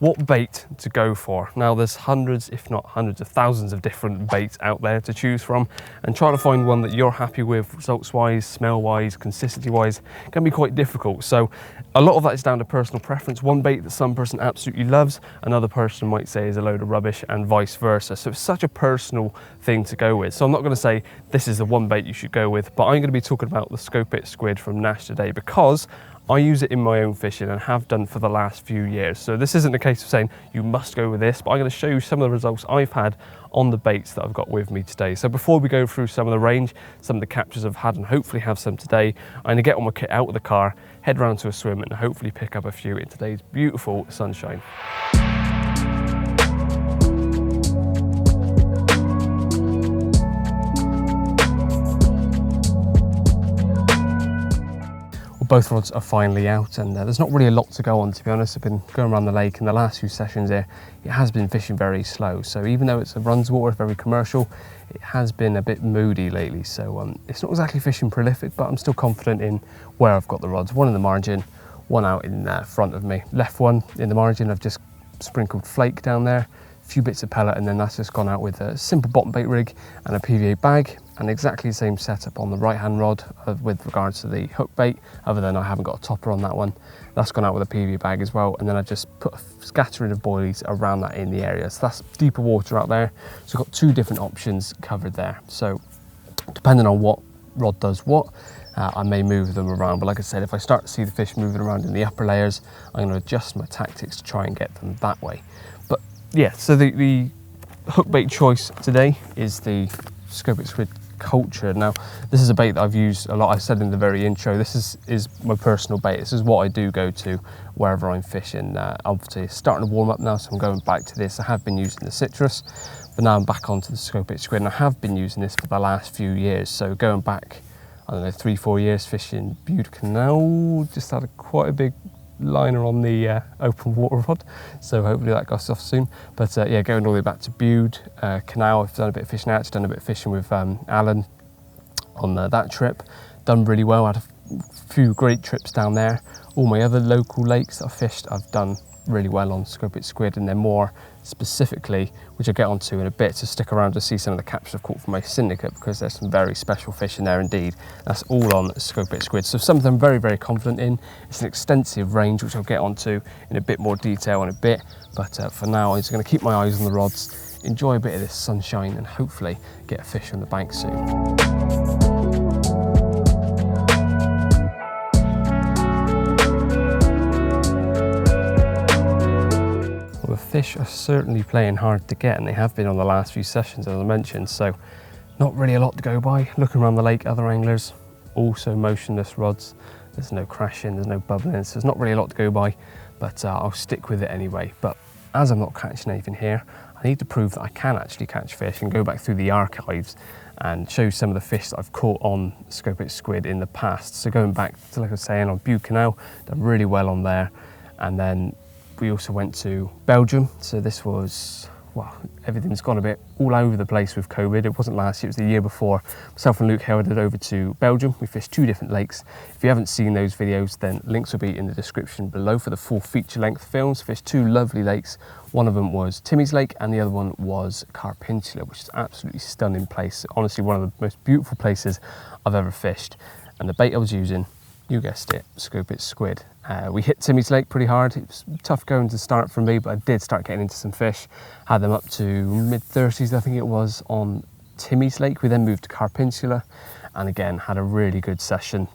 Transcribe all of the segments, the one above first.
what bait to go for. Now there's hundreds, if not hundreds of thousands of different baits out there to choose from, and trying to find one that you're happy with, results wise, smell wise, consistency wise, can be quite difficult. So a lot of that is down to personal preference. One bait that some person absolutely loves, another person might say is a load of rubbish, and vice versa. So it's such a personal thing to go with. So I'm not going to say this is the one bait you should go with, but I'm going to be talking about the Scopex Squid from Nash today, because I use it in my own fishing and have done for the last few years. So this isn't a case of saying you must go with this, but I'm going to show you some of the results I've had on the baits that I've got with me today. So before we go through some of the range, some of the captures I've had and hopefully have some today, I'm going to get all my kit out of the car, head round to a swim and hopefully pick up a few in today's beautiful sunshine. Both rods are finally out, and there's not really a lot to go on, to be honest. I've been going around the lake in the last few sessions here. It has been fishing very slow, so even though it's a runs water, very commercial, it has been a bit moody lately. So it's not exactly fishing prolific, but I'm still confident in where I've got the rods. One in the margin, one out in front of me. Left one in the margin, I've just sprinkled flake down there, a few bits of pellet, and then that's just gone out with a simple bottom bait rig and a PVA bag, and exactly the same setup on the right hand rod with regards to the hook bait, other than I haven't got a topper on that one. That's gone out with a PVA bag as well, and then I just put a scattering of boilies around that in the area. So that's deeper water out there, so I've got two different options covered there. So depending on what rod does what, I may move them around, but like I said, if I start to see the fish moving around in the upper layers, I'm going to adjust my tactics to try and get them that way. But yeah, so the hook bait choice today is the Scopex Squid Culture. Now this is a bait that I've used a lot. I said in the very intro, this is my personal bait. This is what I do go to wherever I'm fishing. Obviously it's starting to warm up now, so I'm going back to this. I have been using the citrus, but now I'm back onto the Scopex Squid, and I have been using this for the last few years. So going back, I don't know, 3-4 years fishing Bude Canal, just had quite a big liner on the open water rod, so hopefully that goes off soon. But yeah, going all the way back to Bude Canal, I've done a bit of fishing. I actually done a bit of fishing with Alan on that trip, done really well. I had a few great trips down there. All my other local lakes that I've fished, I've done really well on Scopex Squid, and then more specifically, which I'll get onto in a bit, to stick around to see some of the captures I've caught from my syndicate, because there's some very special fish in there indeed. That's all on Scopex Squid. So something I'm very, very confident in. It's an extensive range, which I'll get onto in a bit more detail in a bit. But for now, I'm just going to keep my eyes on the rods, enjoy a bit of this sunshine, and hopefully get a fish on the bank soon. The fish are certainly playing hard to get, and they have been on the last few sessions, as I mentioned, so not really a lot to go by. Looking around the lake, other anglers, also motionless rods. There's no crashing, there's no bubbling, so there's not really a lot to go by, but I'll stick with it anyway. But as I'm not catching anything here, I need to prove that I can actually catch fish and go back through the archives and show you some of the fish that I've caught on Scopex Squid in the past. So going back to, like I was saying, on Bude Canal, done really well on there, and then we also went to Belgium. So this was, well, everything's gone a bit all over the place with COVID. It wasn't last year, it was the year before. Myself and Luke headed over to Belgium. We fished 2 different lakes. If you haven't seen those videos, then links will be in the description below for the full feature-length films. Fished 2 lovely lakes. One of them was 𝘃𝗶𝗶𝗀 Lake, and the other one was 𝘃𝗶𝗶𝗀, which is absolutely stunning place. Honestly, one of the most beautiful places I've ever fished. And the bait I was using, you guessed it, Scopex Squid. We hit 𝘃𝗶𝗶𝗀 Lake pretty hard. It was tough going to start for me, but I did start getting into some fish. Had them up to mid-30s, I think it was, on 𝘃𝗶𝗶𝗀 Lake. We then moved to 𝘃𝗶𝗶𝗀𝗀, and again had a really good session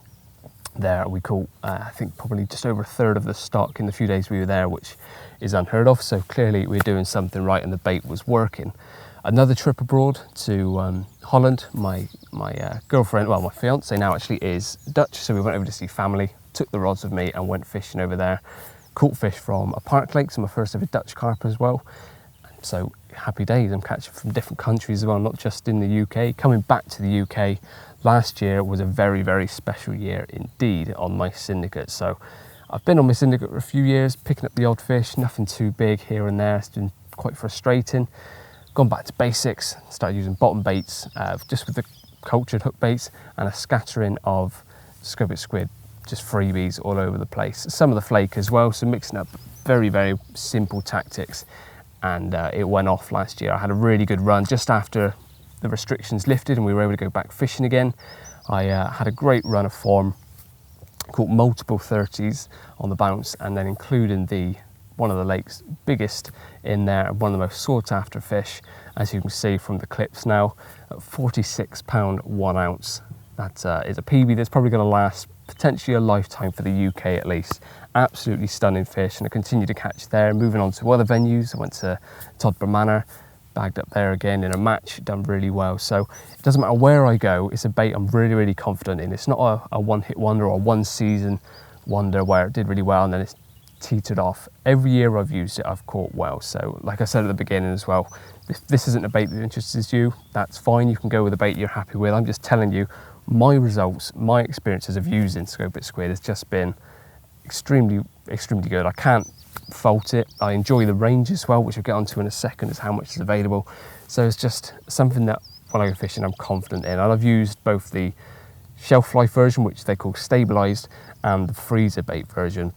there. We caught, I think, probably just over 1/3 of the stock in the few days we were there, which is unheard of. So clearly we're doing something right, and the bait was working. Another trip abroad to Holland. My girlfriend, well, my fiance now actually, is Dutch, so we went over to see family, took the rods with me and went fishing over there. Caught fish from a park lake, so my first ever Dutch carp as well. And so happy days. I'm catching from different countries as well, not just in the UK. Coming back to the UK last year was a very, very special year indeed on my syndicate. So I've been on my syndicate for a few years, picking up the odd fish, nothing too big here and there. It's been quite frustrating. Gone back to basics, started using bottom baits, just with the cultured hook baits, and a scattering of Scopex Squid, just freebies all over the place. Some of the flake as well, so mixing up very, very simple tactics, and it went off last year. I had a really good run just after the restrictions lifted and we were able to go back fishing again. I had a great run of form, caught multiple 30s on the bounce, and then including one of the lake's biggest in there, one of the most sought after fish, as you can see from the clips now, at £46 1 ounce. That is a PB that's probably going to last potentially a lifetime for the UK at least. Absolutely stunning fish, and I continue to catch there. Moving on to other venues, I went to 𝘃𝗶𝗀𝗲, bagged up there again in a match, done really well. So it doesn't matter where I go, it's a bait I'm really, really confident in. It's not a one-hit wonder or a one-season wonder where it did really well and then it's teetered off. Every year I've used it, I've caught well. So like I said at the beginning as well, if this isn't a bait that interests you, that's fine. You can go with a bait you're happy with. I'm just telling you, my results, my experiences of using Scopex Squid has just been extremely, extremely good. I can't fault it. I enjoy the range as well, which I'll get onto in a second, is how much is available. So it's just something that when I go fishing I'm confident in. And I've used both the shelf life version, which they call stabilised, and the freezer bait version.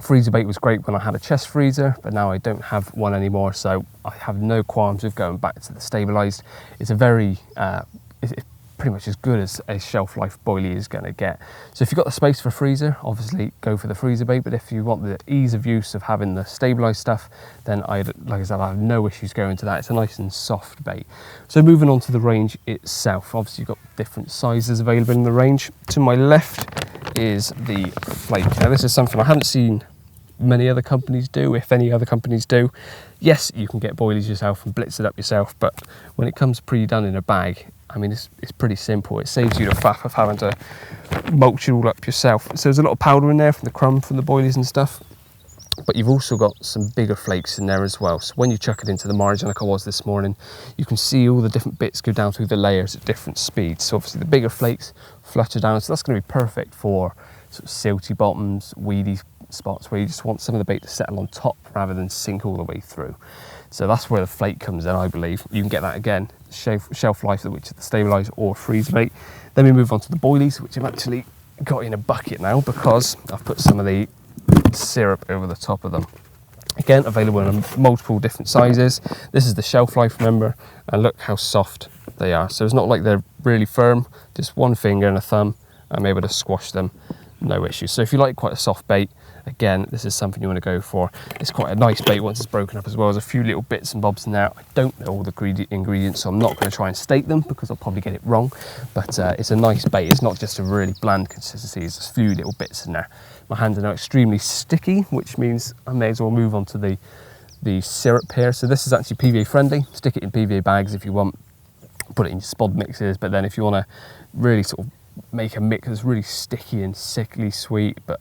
Freezer bait was great when I had a chest freezer, but now I don't have one anymore, so I have no qualms with going back to the stabilised. It's a very it's pretty much as good as a shelf life boilie is going to get. So if you've got the space for a freezer, obviously go for the freezer bait, but if you want the ease of use of having the stabilised stuff, then like I said, I have no issues going to that. It's a nice and soft bait. So moving on to the range itself, obviously you've got different sizes available in the range. To my left is the flake. Now this is something I haven't seen many other companies do, if any other companies do. Yes, you can get boilies yourself and blitz it up yourself, but when it comes pre-done in a bag, I mean, it's pretty simple. It saves you the faff of having to mulch it all up yourself. So there's a lot of powder in there from the crumb, from the boilies and stuff, but you've also got some bigger flakes in there as well. So when you chuck it into the margin like I was this morning, you can see all the different bits go down through the layers at different speeds. So obviously the bigger flakes flutter down, so that's going to be perfect for sort of silty bottoms, weedy spots where you just want some of the bait to settle on top rather than sink all the way through. So that's where the flake comes in, I believe. You can get that again, shelf life, which is the stabilised or freezer bait. Then we move on to the boilies, which I've actually got in a bucket now because I've put some of the syrup over the top of them. Again, available in multiple different sizes. This is the shelf life, remember, and look how soft they are. So it's not like they're really firm, just one finger and a thumb, I'm able to squash them, no issue. So if you like quite a soft bait, again, this is something you want to go for. It's quite a nice bait once it's broken up, as well as a few little bits and bobs in there. I don't know all the ingredients, so I'm not going to try and state them because I'll probably get it wrong, but it's a nice bait. It's not just a really bland consistency, there's a few little bits in there. My hands are now extremely sticky, which means I may as well move on to the syrup here. So this is actually PVA friendly. Stick it in PVA bags if you want, put it in your spod mixes, but then if you want to really sort of make a mix that's really sticky and sickly sweet, but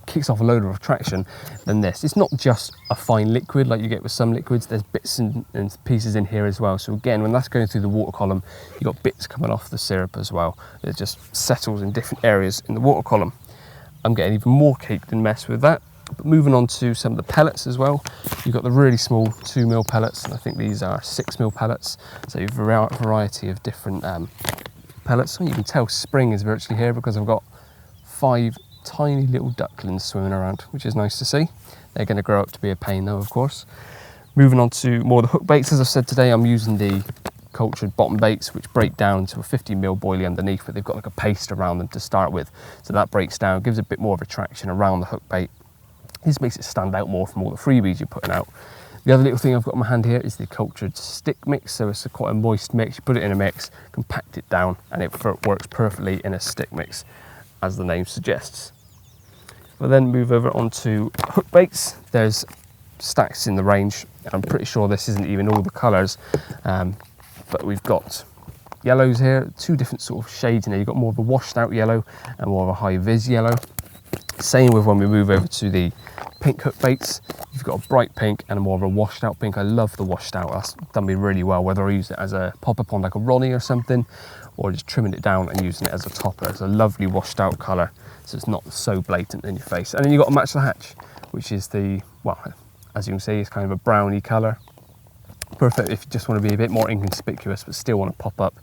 kicks off a load of attraction, then this. It's not just a fine liquid like you get with some liquids, there's bits and pieces in here as well. So again, when that's going through the water column, you've got bits coming off the syrup as well. It just settles in different areas in the water column. I'm getting even more caked and mess with that. But moving on to some of the pellets as well, you've got the really small 2mm pellets, and I think these are 6mm pellets. So you've a variety of different pellets. You can tell spring is virtually here because I've got 5 tiny little ducklings swimming around, which is nice to see. They're going to grow up to be a pain though, of course. Moving on to more of the hook baits. As I've said today, I'm using the cultured bottom baits, which break down to a 50mm boilie underneath, but they've got like a paste around them to start with. So that breaks down, gives a bit more of attraction around the hook bait. This makes it stand out more from all the freebies you're putting out. The other little thing I've got in my hand here is the cultured stick mix. So it's quite a moist mix. You put it in a mix, compact it down, and it works perfectly in a stick mix, as the name suggests. We'll then move over onto hook baits. There's stacks in the range. I'm pretty sure this isn't even all the colours, but we've got yellows here, 2 different sort of shades in there. You've got more of a washed out yellow and more of a high vis yellow. Same with when we move over to the pink hook baits. You've got a bright pink and a more of a washed out pink. I love the washed out, that's done me really well, whether I use it as a pop up on like a Ronnie or something, or just trimming it down and using it as a topper. It's a lovely washed out colour, so it's not so blatant in your face. And then you've got to match the hatch, which is the, well, as you can see, it's kind of a browny colour. Perfect if you just want to be a bit more inconspicuous but still want to pop up.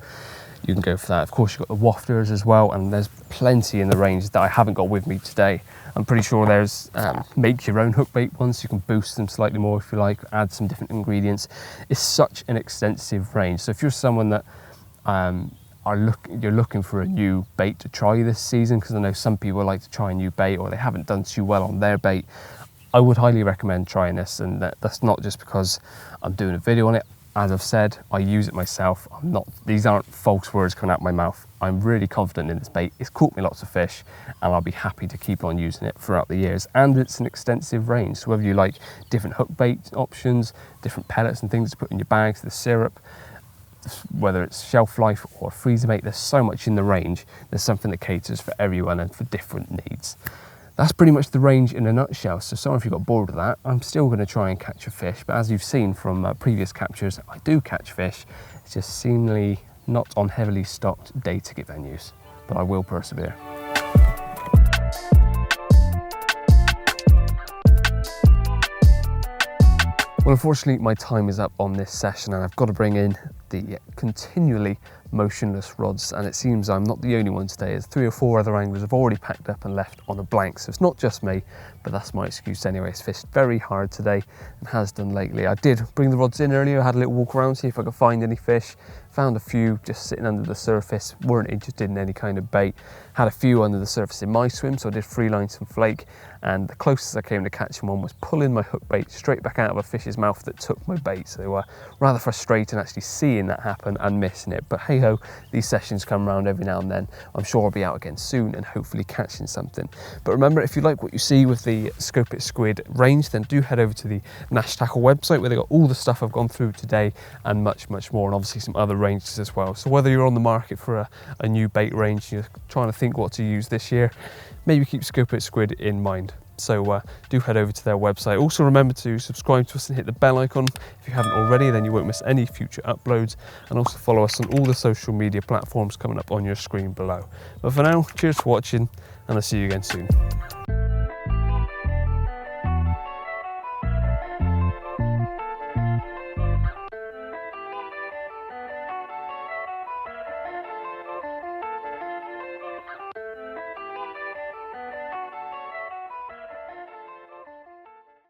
you can go for that. Of course, you've got the wafters as well, and there's plenty in the range that I haven't got with me today. I'm pretty sure there's make your own hook bait ones. You can boost them slightly more if you like, add some different ingredients. It's such an extensive range. So if you're someone that you're looking for a new bait to try this season, because I know some people like to try a new bait or they haven't done too well on their bait, I would highly recommend trying this. And that's not just because I'm doing a video on it. As I've said, I use it myself. These aren't false words coming out of my mouth. I'm really confident in this bait. It's caught me lots of fish, and I'll be happy to keep on using it throughout the years. And it's an extensive range. So whether you like different hook bait options, different pellets and things to put in your bags, the syrup, whether it's shelf life or freezer bait, there's so much in the range. There's something that caters for everyone and for different needs. That's pretty much the range in a nutshell. So sorry if you got bored of that. I'm still going to try and catch a fish, but as you've seen from previous captures, I do catch fish. It's just seemingly not on heavily stocked day ticket venues, but I will persevere. Well, unfortunately, my time is up on this session, and I've got to bring in the continually motionless rods, and it seems I'm not the only one today, as 3 or 4 other anglers have already packed up and left on a blank. So it's not just me, but that's my excuse anyway. It's fished very hard today and has done lately. I did bring the rods in earlier, I had a little walk around, see if I could find any fish. Found a few just sitting under the surface, weren't interested in any kind of bait. Had a few under the surface in my swim, so I did free line some flake, and the closest I came to catching one was pulling my hook bait straight back out of a fish's mouth that took my bait. So rather frustrating actually seeing that happen and missing it, but hey ho, these sessions come around every now and then. I'm sure I'll be out again soon and hopefully catching something. But remember, if you like what you see with the Scopex Squid range, then do head over to the Nash Tackle website, where they got all the stuff I've gone through today and much more, and obviously some other ranges as well. So whether you're on the market for a new bait range, you're trying to think what to use this year, maybe keep Scopex Squid in mind. So do head over to their website. Also remember to subscribe to us and hit the bell icon if you haven't already, then you won't miss any future uploads. And also follow us on all the social media platforms coming up on your screen below. But for now, cheers for watching, and I'll see you again soon.